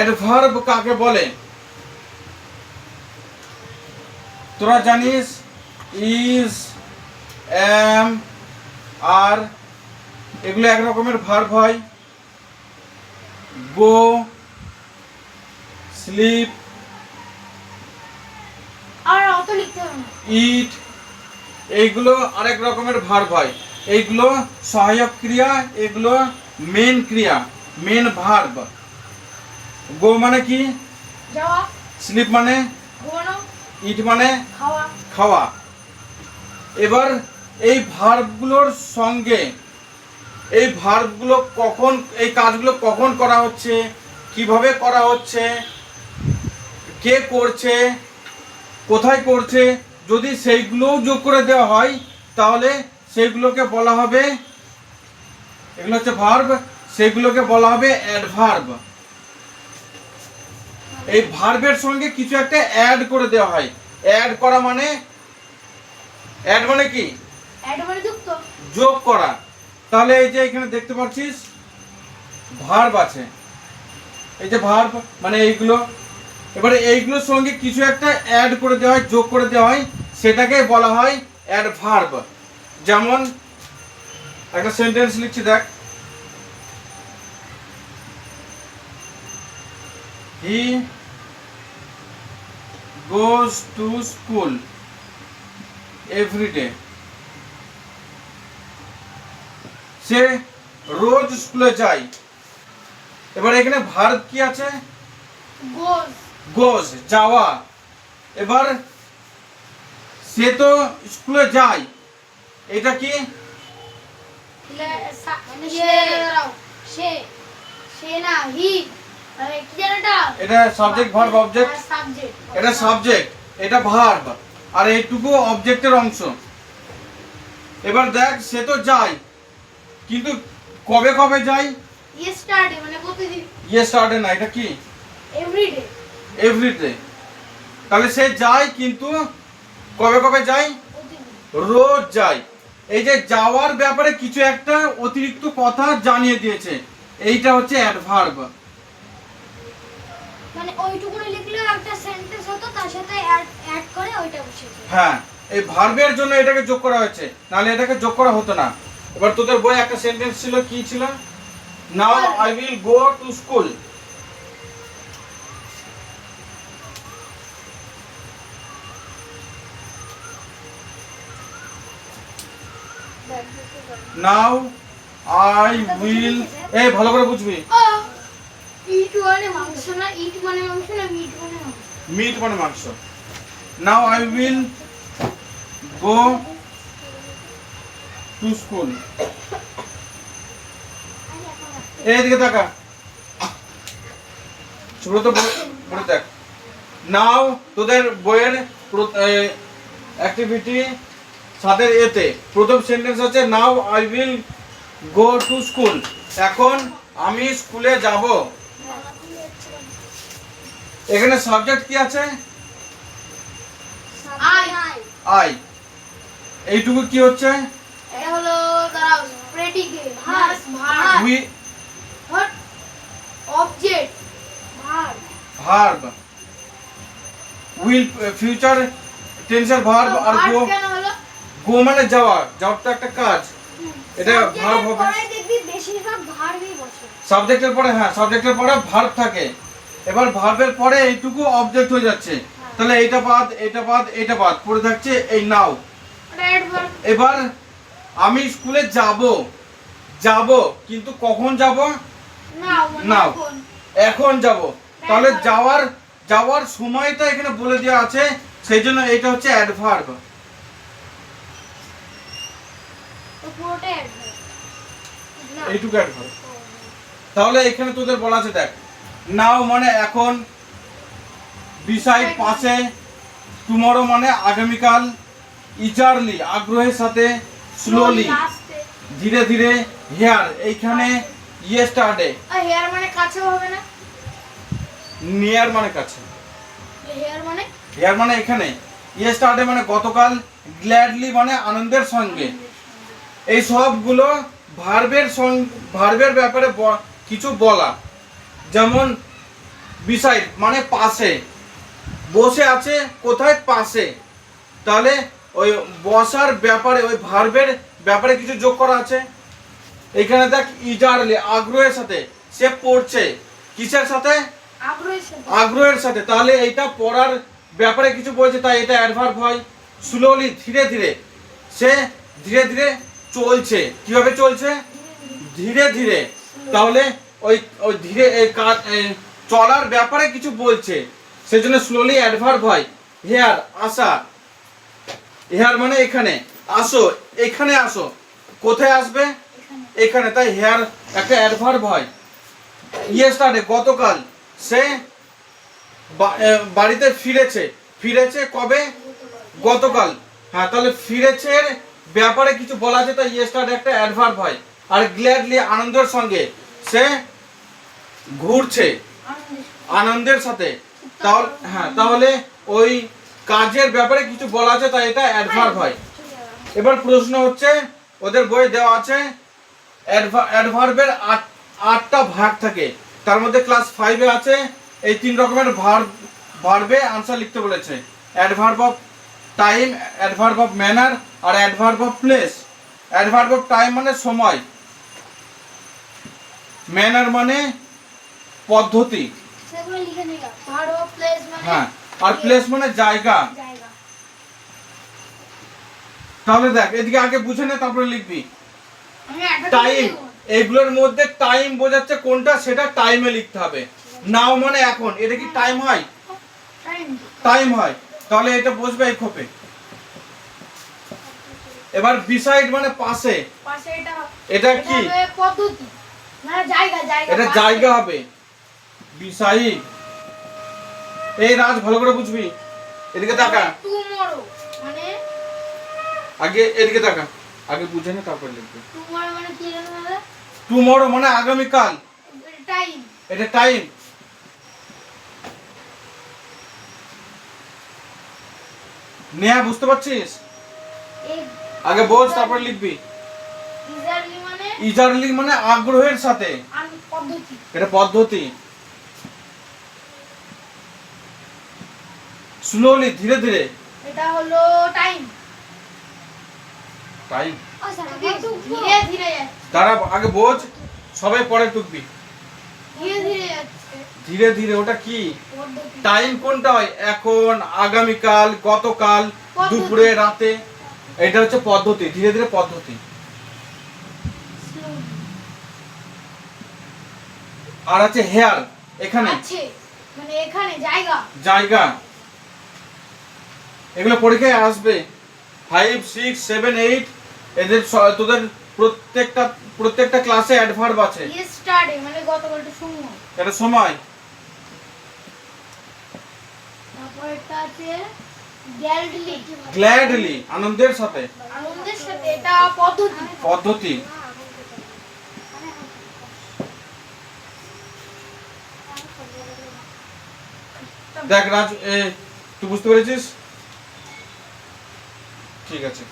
Adverb কাকে বলে? তোরা জানিস ইজ, এম, আর, এগুলো এক রকমের ভার্ব হয়। গো, স্লিপ, আর অত লিখতে হবে না। ইট, এইগুলো আরেক রকমের ভার্ব হয়। এইগুলো সহায়ক ক্রিয়া, এগুলো মেন ক্রিয়া, মেন ভার্ব। গো মানে কি? যাওয়া। স্লিপ মানে? ঘুমানো। ইট মানে? খাওয়া। খাওয়া। এবার এই ভার্বগুলোর সঙ্গে এই ভার্বগুলো কখন, এই কাজগুলো কখন করা হচ্ছে, কিভাবে করা হচ্ছে, কে করছে, কোথায় করছে, যদি সেইগুলোও যোগ করে দেওয়া হয় তাহলে সেগুলোকে বলা হবে, এগুলো হচ্ছে ভার্ব, সেগুলোকে বলা হবে অ্যাডভার্ব। এই ভার্বের সঙ্গে কিছু একটা অ্যাড করে দেওয়া হয়। অ্যাড করা মানে, অ্যাড মানে কি? অ্যাড মানে যুক্ত, যোগ করা। তাহলে এই যে এখানে দেখতে পাচ্ছিস ভার্ব আছে, এই যে ভার্ব মানে এইগুলো। এবারে এইগুলোর সঙ্গে কিছু একটা অ্যাড করে দেওয়া হয়, যোগ করে দেওয়া হয়, সেটাকে বলা হয় অ্যাডভার্ব। যেমন একটা সেন্টেন্স লিখছি দেখ, he goes to school every day. সে রোজ স্কুলে যায়। এবার এখানে ভার্ব কি আছে? গোজ। গোজ, যাওয়া। এবার সে তো স্কুলে যায়, এটা কি? সে, সে না হি, কি জানো এটা? এটা সাবজেক্ট ভার্ব অবজেক্ট, সাবজেক্ট। এটা সাবজেক্ট, এটা ভার্ব, আর এইটুকু অবজেক্টের অংশ। এবার দেখ সে তো যায়, কিন্তু কবে কবে যায়? ইয়েস্টারডে মানে প্রতিদিন। ইয়েস্টারডে না, এটা কি? এভরিডে। এভরিডে। তাহলে সে যায় কিন্তু কবে কবে যায়? প্রতিদিন। রোজ যায়। এই যে যাওয়ার ব্যাপারে কিছু একটা অতিরিক্ত কথা জানিয়ে দিয়েছে, এইটা হচ্ছে অ্যাডভার্ব। মানে ওইটুকুনি লিখলেও একটা সেন্টেন্স হতো, তার সাথে অ্যাড করে ওইটা বসিয়েছে। হ্যাঁ, এই ভার্বের জন্য এটাকে যোগ করা হয়েছে, নাহলে এটাকে যোগ করা হতো না। এবার তোদের বইয়ে একটা সেন্টেন্স ছিল, কি ছিল? Now I will go to school. Now I will, এই ভালো করে বুঝবি। ইট মানে মাংস না, ইট মানে মাংস না, মিট মানে মাংস। মিট মানে মাংস। Now I will go to school. এইদিকে তাকা, সুব্রত বলে দেখ। নাও তোদের বইয়ের অ্যাক্টিভিটি সাথের এতে প্রথম সেন্টেন্স হচ্ছে now I will go to school. এখন আমি স্কুলে যাব। এখানে সাবজেক্ট কি আছে? আই। আই। এইটুকু কি হচ্ছে? এটা হলো দাঁড়াও, predicate, verb, verb, we, object, verb, verb. Will future টেন্সের ভার্ব। আর গো, কেন হলো? গো মানে যাওয়া, যাওয়া তো একটা কাজ, এটা ভার্ব হবে। পরে দেখবি বেশিরভাগ ভার্বই বসে। সাবজেক্টের পরে, হ্যাঁ সাবজেক্টের পরে ভার্ব থাকে। এবার ভার্বের পরে এইটুকু অবজেক্ট হয়ে যাচ্ছে, তাহলে এইটা বাদ, এটা বাদ, এটা বাদ, পড়ে থাকছে এই নাও। এবার আমি স্কুলে যাব, যাব কিন্তু কখন যাব? নাও, এখন যাব। তাহলে যাওয়ার, যাওয়ার সময়টা এখানে বলে দেওয়া আছে, সেই জন্য এটা হচ্ছে অ্যাডভার্ব। এইটুকু অ্যাডভার্ব। তাহলে এখানে তোদের বলা আছে দেখ, নাও মানে এখন, বিসাইড পাশে, টুমরো মানে আগামীকাল, ইজারলি আগ্রহের সাথে, স্লোলি ধীরে ধীরে, হেয়ার এইখানে, ইয়েস্টারডে, হেয়ার মানে কাছেও হবে না, নিয়ার মানে কাছে, হেয়ার মানে, হেয়ার মানে এখানে, ইয়েস্টারডে মানে গতকাল, গ্ল্যাডলি মানে আনন্দের সঙ্গে। এই সবগুলো ভার্বের ভার্বের ব্যাপারে কিছু বলা। যেমন বিসাইড মানে পাশে, বসে আছে কোথায়, পাশে। তাহলে ওই বসার ব্যাপারে, ওই ভার্বের ব্যাপারে কিছু যোগ করা আছে। এখানে দেখ ইজারলি, আগ্রহের সাথে, সে পড়ছে কিসের সাথে, আগ্রহের সাথে। আগ্রহের সাথে। তাহলে এইটা পড়ার ব্যাপারে কিছু বলছে, তাই এটা অ্যাডভার্ব হয়। স্লোলি, ধীরে ধীরে, সে ধীরে ধীরে চলছে। কিভাবে চলছে, ধীরে ধীরে। তাহলে ওই ওই ধীরে চলার ব্যাপারে কিছু বলছে, সেজন্য স্লোলি অ্যাডভার্ব হয়। হেয়ার, আসা, হেয়ার মানে এখানে, আসো, এখানে আসো। কোথায় আসবে, এখানে, তাই হেয়ার একটা অ্যাডভার্ব হয়। ইয়েস্টারডে, গতকাল, সে বাড়িতে ফিরেছে। ফিরেছে কবে, গতকাল। হ্যাঁ, তাহলে ফিরেছে ব্যাপারে কিছু বলা আছে, তাই ইয়েস্টারডে একটা অ্যাডভার্ব হয়। আর গ্ল্যাডলি, আনন্দের সঙ্গে, সে ঘুরছে আনন্দের সাথে। তাহলে হ্যাঁ, তাহলে ওই কাজের ব্যাপারে কিছু বলা আছে, তাই এটা অ্যাডভার্ব হয়। এবার প্রশ্ন হচ্ছে, ওদের বইয়ে দেওয়া আছে অ্যাডভার্বের 8টা ভাগ থাকে। তার মধ্যে ক্লাস 5-এ আছে এই 3 রকমের ভার্বে আনসার লিখতে বলেছে। Adverb of time, adverb of manner আর adverb of place. Adverb of time মানে সময়, ম্যানার মানে পদ্ধতি, সেগুলো লিখে নিলাম। ভার্ব অফ প্লেস মানে, হ্যাঁ, আর প্লেস মানে জায়গা। জায়গা। তাহলে দেখ এদিকে আগে বুঝে নে, তারপরে লিখবি। আমি একটা টাইম, এগুলোর মধ্যে টাইম বোঝাচ্ছে কোনটা, সেটা টাইমে লিখতে হবে। নাও মানে এখন, এটা কি টাইম হয়, টাইম। টাইম হয়। তাহলে এটা বসবে এই খোপে। এবার বিসাইড মানে পাশে, পাশে, এটা এটা কি, হবে পদ্ধতি, মানে জায়গা, জায়গা। এটা পাশে। জায়গা হবে বিসাইড। এই রাজ ভালো করে বুঝবি, এদিকে তাকা, টুমরো মানে, আগে এদিকে তাকা, আগে বুঝে নে তারপর লিখবি। টুমরো মানে কি জানো দাদা? টুমরো মানে আগামীকাল, টাইম। এটা টাইম। নেহা বুঝতে পারছিস, এই আগে বোঝ তারপর লিখবি। ইজারলি মানে ইজারলি মানে আগ্রহের সাথে, পদ্ধতি। এটা পদ্ধতি। স্লোলি, ধীরে ধীরে, এটা হলো টাইম। টাইম। ধীরে ধীরে যাচ্ছে, তারা আগে বোঝ, সবাই পরে টুকবি। ধীরে ধীরে যাচ্ছে, ধীরে ধীরে, ওটা কি, পদ্ধতি। টাইম কোনটা হয়, এখন, আগামীকাল, গতকাল, পদ্ধতি। দুপুরে, রাতে। এটা হচ্ছে পদ্ধতি, ধীরে ধীরে পদ্ধতি। Slowly। আর আছে হেয়ার, এখানে, আছে মানে এখানে জায়গা, জায়গা। এগুলো পরীক্ষায় আসবে 5, 6, 7, 8। এদের তোদের প্রত্যেকটা ক্লাসে অ্যাডভার্ব আছে। ইয়েস্টারডে মানে গতকালটা সময়। এটা সময়। তারপর এটা আছে গ্ল্যাডলি, গ্ল্যাডলি, আনন্দের সাথে, আনন্দের সাথে, এটা পদ্ধতি। পদ্ধতি। দেখ রাজ, তুই বুঝতে পেরেছিস? ঠিক আছে।